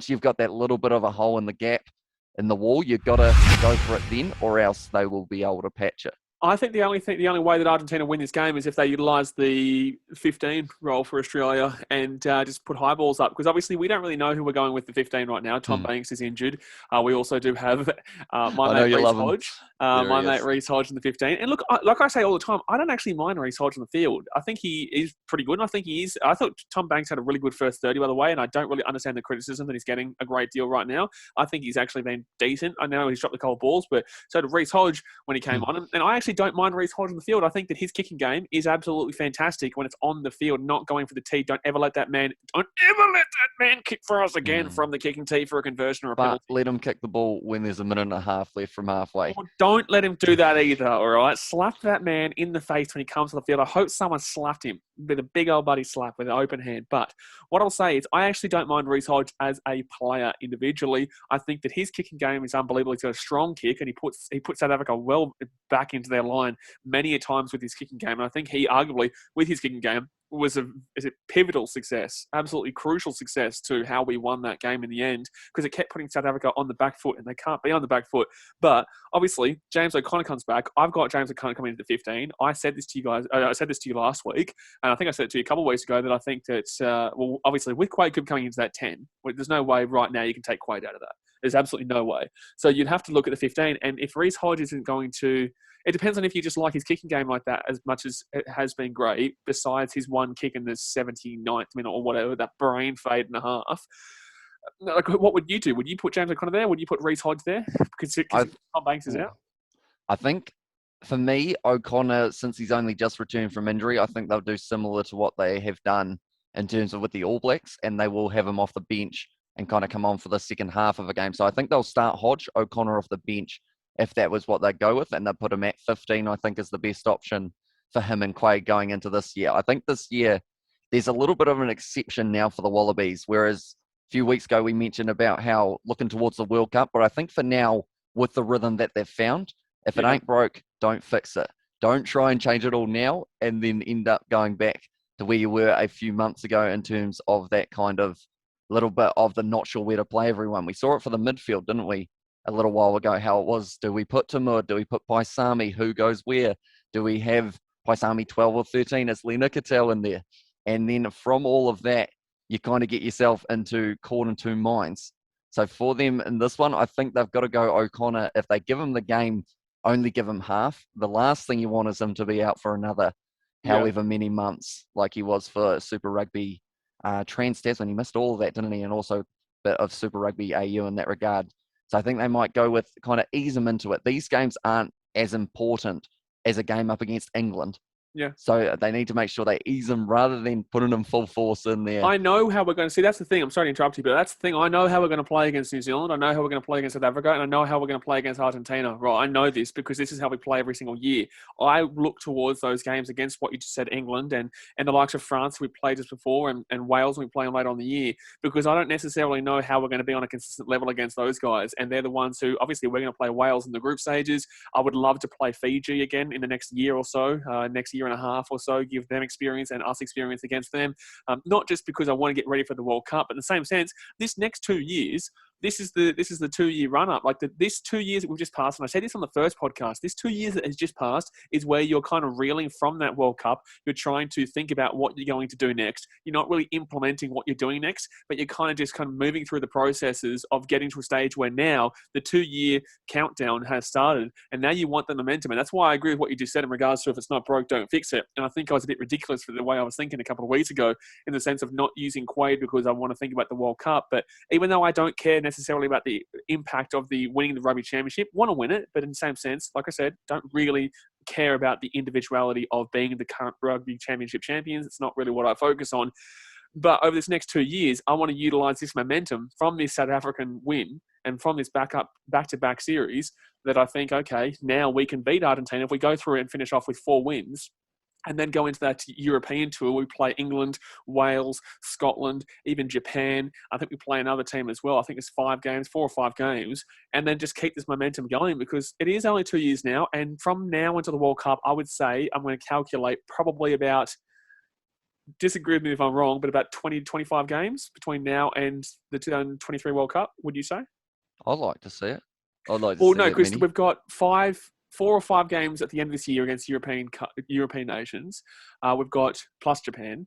once you've got that little bit of a hole in the gap in the wall, you've got to go for it then, or else they will be able to patch it. I think the only way that Argentina win this game is if they utilise the 15 role for Australia and just put high balls up. Because obviously we don't really know who we're going with the 15 right now. Tom Banks is injured. We also do have my mate Reece Hodge. Mate Reece Hodge in the 15. And look, like I say all the time, I don't actually mind Reece Hodge on the field. I think he is pretty good. And I think he is. I thought Tom Banks had a really good first 30, by the way. And I don't really understand the criticism that he's getting a great deal right now. I think he's actually been decent. I know he's dropped a couple of balls, but so did Reece Hodge when he came on. And I actually don't mind Reece Hodge on the field. I think that his kicking game is absolutely fantastic when it's on the field, not going for the tee. Don't ever let that man kick for us again from the kicking tee for a conversion or a penalty. Let him kick the ball when there's a minute and a half left from halfway. Well, don't let him do that either, all right? Slap that man in the face when he comes to the field. I hope someone slapped him with a big old buddy slap with an open hand. But what I'll say is I actually don't mind Reece Hodge as a player individually. I think that his kicking game is unbelievable. He's got a strong kick and he puts South Africa well back into their line many a times with his kicking game. And I think he arguably, with his kicking game, was a pivotal success, absolutely crucial success to how we won that game in the end, because it kept putting South Africa on the back foot, and they can't be on the back foot. But obviously, James O'Connor comes back. I've got James O'Connor coming into the 15. I said this to you guys. I said this to you last week, and I think I said it to you a couple of weeks ago that I think that, obviously, with Quade Cooper coming into that 10, there's no way right now you can take Quade out of that. There's absolutely no way. So you'd have to look at the 15, and if Reece Hodge isn't going to... It depends on if you just like his kicking game like that as much as it has been great, besides his one kick in the 79th minute or whatever, that brain fade and a half. Like, what would you do? Would you put James O'Connor there? Would you put Reece Hodge there? Because Tom Banks is out? I think, for me, O'Connor, since he's only just returned from injury, I think they'll do similar to what they have done in terms of with the All Blacks, and they will have him off the bench and kind of come on for the second half of a game. So I think they'll start Hodge, O'Connor off the bench, if that was what they go with, and they put him at 15, I think is the best option for him and Quade going into this year. I think this year there's a little bit of an exception now for the Wallabies, whereas a few weeks ago we mentioned about how looking towards the World Cup, but I think for now, with the rhythm that they've found, if it ain't broke, don't fix it. Don't try and change it all now and then end up going back to where you were a few months ago in terms of that kind of little bit of the not sure where to play everyone. We saw it for the midfield, didn't we? A little while ago, how it was, do we put Timur, do we put Paisami, who goes where? Do we have Paisami 12 or 13 as Lena Cattell in there? And then from all of that, you kind of get yourself caught in two minds. So for them in this one, I think they've got to go O'Connor. If they give him the game, only give him half. The last thing you want is him to be out for another however many months, like he was for Super Rugby Trans-Tasman. He missed all of that, didn't he? And also a bit of Super Rugby AU in that regard. So I think they might go with kind of ease them into it. These games aren't as important as a game up against England. Yeah. So they need to make sure they ease them rather than putting them full force in there. I know how we're going to see. That's the thing. I'm sorry to interrupt you, but that's the thing. I know how we're going to play against New Zealand. I know how we're going to play against South Africa, and I know how we're going to play against Argentina. Right? I know this because this is how we play every single year. I look towards those games against what you just said, England and the likes of France we played just before, and Wales we play them later on the year, because I don't necessarily know how we're going to be on a consistent level against those guys, and they're the ones who obviously we're going to play Wales in the group stages. I would love to play Fiji again in the next year or so, next year and a half or so. Give them experience and us experience against them. Not just because I want to get ready for the World Cup, but in the same sense, this next 2 years, this is the 2 year run up. Like this 2 years that we've just passed, and I said this on the first podcast, this 2 years that has just passed is where you're kind of reeling from that World Cup. You're trying to think about what you're going to do next. You're not really implementing what you're doing next, but you're kind of moving through the processes of getting to a stage where now the 2 year countdown has started, and now you want the momentum. And that's why I agree with what you just said in regards to if it's not broke, don't fix it. And I think I was a bit ridiculous for the way I was thinking a couple of weeks ago in the sense of not using Quade because I want to think about the World Cup. But even though I don't care necessarily about the impact of the winning the Rugby Championship, want to win it, but in the same sense, like I said, don't really care about the individuality of being the current Rugby Championship champions. It's not really what I focus on. But over this next 2 years, I want to utilise this momentum from this South African win and from this back-to-back series that I think, okay, now we can beat Argentina if we go through and finish off with 4 wins. And then go into that European tour. We play England, Wales, Scotland, even Japan. I think we play another team as well. I think it's 4 or 5 games. And then just keep this momentum going because it is only 2 years now. And from now until the World Cup, I would say I'm going to calculate probably about disagree with me if I'm wrong, but about 20 to 25 games between now and the 2023 World Cup, would you say? I'd like to see it. I'd like to Well, see no, that Chris, many. we've got 4 or 5 games at the end of this year against European nations. We've got plus Japan.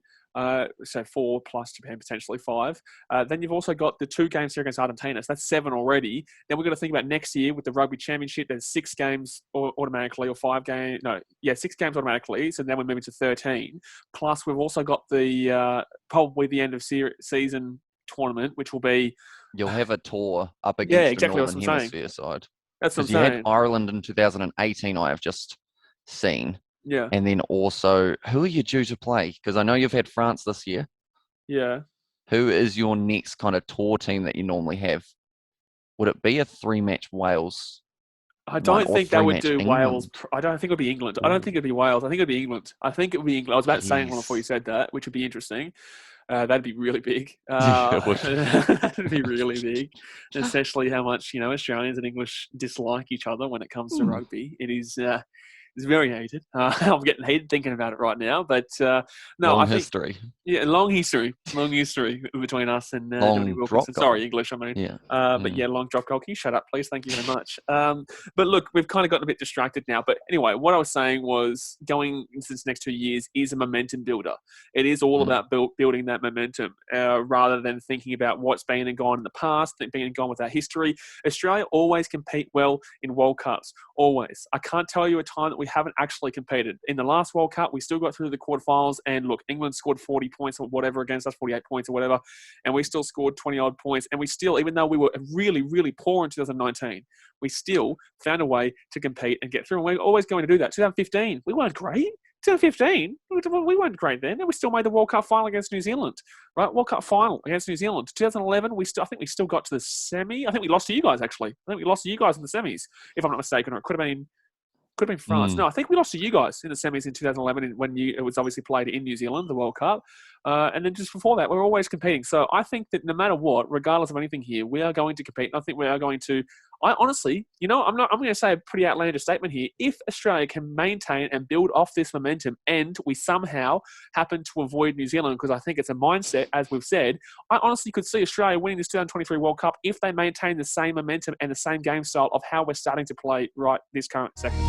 So 4 plus Japan, potentially 5. Then you've also got the 2 games here against Argentina. So that's 7 already. Then we've got to think about next year with the Rugby Championship. There's 6 games automatically, or 5 games. No, yeah, 6 games automatically. So then we're moving to 13. Plus, we've also got the probably the end of season tournament, which will be... You'll have a tour up against exactly the what Northern I'm saying. Hemisphere side. That's what I'm Because you had saying. Ireland in 2018, I have just seen. Yeah. And then also, who are you due to play? Because I know you've had France this year. Yeah. Who is your next kind of tour team that you normally have? Would it be a 3-match Wales? I don't think they would do England? Wales. I don't think it would be England. I don't think it'd be Wales. I think it'd be England. I was about to say England before you said that, which would be interesting. That'd be really big. That'd be really big. Essentially, how much Australians and English dislike each other when it comes to rugby. It is. It's very hated. I'm getting heated thinking about it right now. But no, long history. Yeah, long history between us and long Wilkinson. Sorry, English. I mean, yeah. But yeah, long drop goal. Can you shut up, please? Thank you very much. But look, we've kind of gotten a bit distracted now. But anyway, what I was saying was going into this next 2 years is a momentum builder. It is all about building that momentum rather than thinking about what's been and gone in the past, been and gone with our history. Australia always compete well in World Cups. Always. I can't tell you a time that we haven't actually competed. In the last World Cup, we still got through the quarterfinals, and look, England scored 40 points or whatever against us, 48 points or whatever, and we still scored 20-odd points. And we still, even though we were really, really poor in 2019, we still found a way to compete and get through. And we're always going to do that. 2015, we weren't great. 2015, we weren't great then, and we still made the World Cup final against New Zealand, right? World Cup final against New Zealand. 2011, I think we still got to the semi. I think we lost to you guys, actually. I think we lost to you guys in the semis, if I'm not mistaken, or it could have been France. No, I think we lost to you guys in the semis in 2011 when it was obviously played in New Zealand, the World Cup. And then just before that, we're always competing. So I think that no matter what, regardless of anything here, we are going to compete. And I think we are going to... I honestly, I'm going to say a pretty outlandish statement here. If Australia can maintain and build off this momentum and we somehow happen to avoid New Zealand, because I think it's a mindset, as we've said, I honestly could see Australia winning this 2023 World Cup if they maintain the same momentum and the same game style of how we're starting to play right this current second.